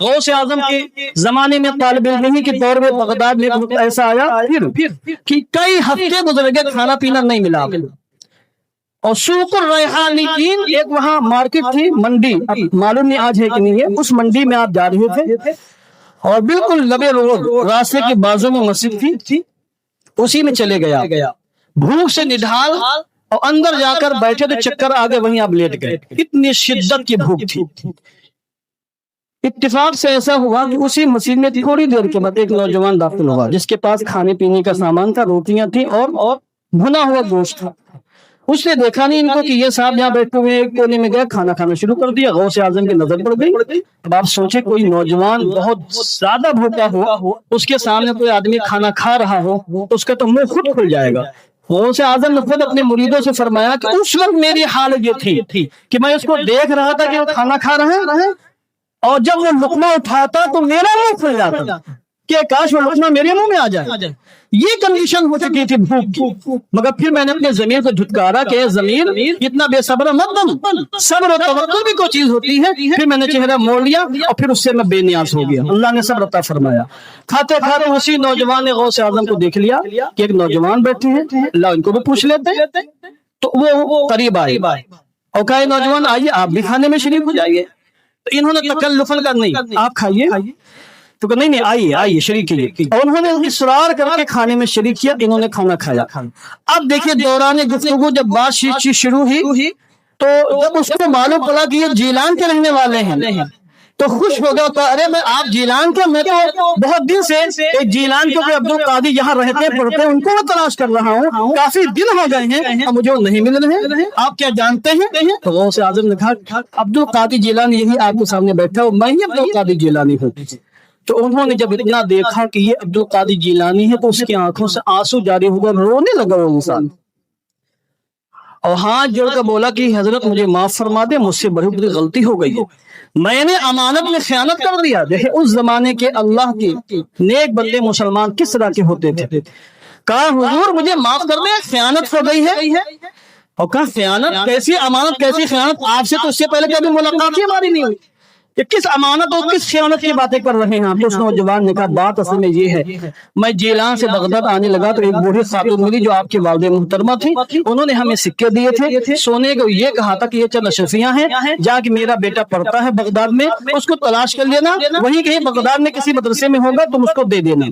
غوث اعظم کے زمانے میں طالب علم کے طور میں بغداد میں ایسا آیا پھر کہ کئی ہفتے گزر گئے کھانا پینا نہیں ملا. اور سوق الریحانیین ایک وہاں مارکیٹ تھی, منڈی, معلوم نہیں آج ہے کہ نہیں ہے, اس منڈی میں آپ جا رہے تھے اور بالکل لبے روڈ راستے کے بازو میں مسجد تھی, اسی میں چلے گیا, بھوک سے نڈھال اور اندر جا کر بیٹھے تو چکر آگے وہیں آپ لیٹ گئے, اتنی شدت کی بھوک تھی. اتفاق سے ایسا ہوا کہ اسی مسجد میں تھوڑی دیر کے بعد ایک نوجوان داخل ہوا جس کے پاس کھانے پینے کا سامان تھا, روٹیاں تھیں اور بھنا ہوا گوشت تھا. اس نے دیکھا نہیں ان کو کہ یہ صاحب یہاں بیٹھے ہوئے ایک کونے میں گیا, کھانا کھانا شروع کر دیا. غوث اعظم کی نظر پڑ گئی. اب آپ سوچے کوئی نوجوان بہت زیادہ بھوکا ہو, اس کے سامنے کوئی آدمی کھانا کھا رہا ہو تو اس کا تو منہ خود کھل جائے گا. غوث اعظم نے خود اپنے مریدوں سے فرمایا کہ اس وقت میری حالت یہ تھی کہ میں اس کو دیکھ رہا تھا کہ وہ کھانا کھا رہا ہے, اور جب وہ لقمہ اٹھاتا تو میرا منہ کھل جاتا کہ کاش وہ لقمہ میرے منہ میں آ جائے. یہ کنڈیشن ہو چکی تھی بھوک کی. مگر پھر میں نے اپنے ضمیر کو دھتکارا کہ ضمیر اتنا بے صبر مت بن, صبر و توکل بھی کوئی چیز ہوتی ہے. پھر میں نے چہرہ موڑ لیا اور پھر اس سے میں بے نیاز ہو گیا. اللہ نے صبر عطا فرمایا. کھاتے کھاتے اسی نوجوان نے غوث اعظم کو دیکھ لیا کہ ایک نوجوان بیٹھے ہیں, اللہ ان کو بھی پوچھ لیتے. تو وہ قریب آئے اور کہا نوجوان آئیے آپ بھی کھانے میں شریک ہو جائیے. تو انہوں نے تکلفاً کہا نہیں آپ کھائیے, تو کہ نہیں آئیے شریک کیجیے. اور انہوں نے اصرار کر کے کھانے میں شریک کیا, انہوں نے کھانا کھایا. اب دیکھیے دوران گفتگو جب بات چیز شروع ہوئی تو جب اس کو معلوم پڑا کہ یہ جیلان کے رہنے والے ہیں تو خوش ہو گیا. تو ارے میں آپ جیلان کے, میں تو بہت دن سے ایک جیلان کے عبد القادر یہاں رہتے پڑھتے ان کو تلاش کر رہا ہوں, کافی دن ہو گئے ہیں اب مجھے نہیں مل رہے, آپ کیا جانتے ہیں؟ تو غوث اعظم نے کہا عبد القادر جیلانی یہی آپ کے سامنے بیٹھا ہوں, میں ہی عبد القادر جیلانی ہوں. تو انہوں نے جب اتنا دیکھا کہ یہ عبد القادر جیلانی ہے تو اس کی آنکھوں سے آنسو جاری ہو گئے, رونے لگا وہ انسان اور ہاتھ جوڑ کر بولا کہ حضرت مجھے معاف فرما دے, مجھ سے بڑی بڑی غلطی ہو گئی ہے, میں نے امانت میں خیانت کر دیا. دیکھیں اس زمانے کے اللہ کے نیک بندے مسلمان کس طرح کے ہوتے تھے. کہا حضور مجھے معاف کر دے, خیانت ہو گئی ہے. اور کہا خیانت کیسی, امانت کیسی خیانت, آپ سے تو اس سے پہلے کبھی ملاقات ہی ہماری نہیں ہوئی, کہ کس امانت اور کس خیانت کی باتیں کر رہے ہیں آپ. اس نوجوان نے کہا بات اصل میں یہ ہے, میں جیلان سے بغداد آنے لگا تو ایک بوڑھی خاتون ملی جو آپ کی والدہ محترمہ تھی, انہوں نے ہمیں سکے دیے تھے سونے کو, یہ کہا تھا کہ یہ چند اشرفیاں ہیں جا کہ میرا بیٹا پڑھتا ہے بغداد میں, اس کو تلاش کر لینا, وہیں کہیں بغداد میں کسی مدرسے میں ہوگا تم اس کو دے دینا.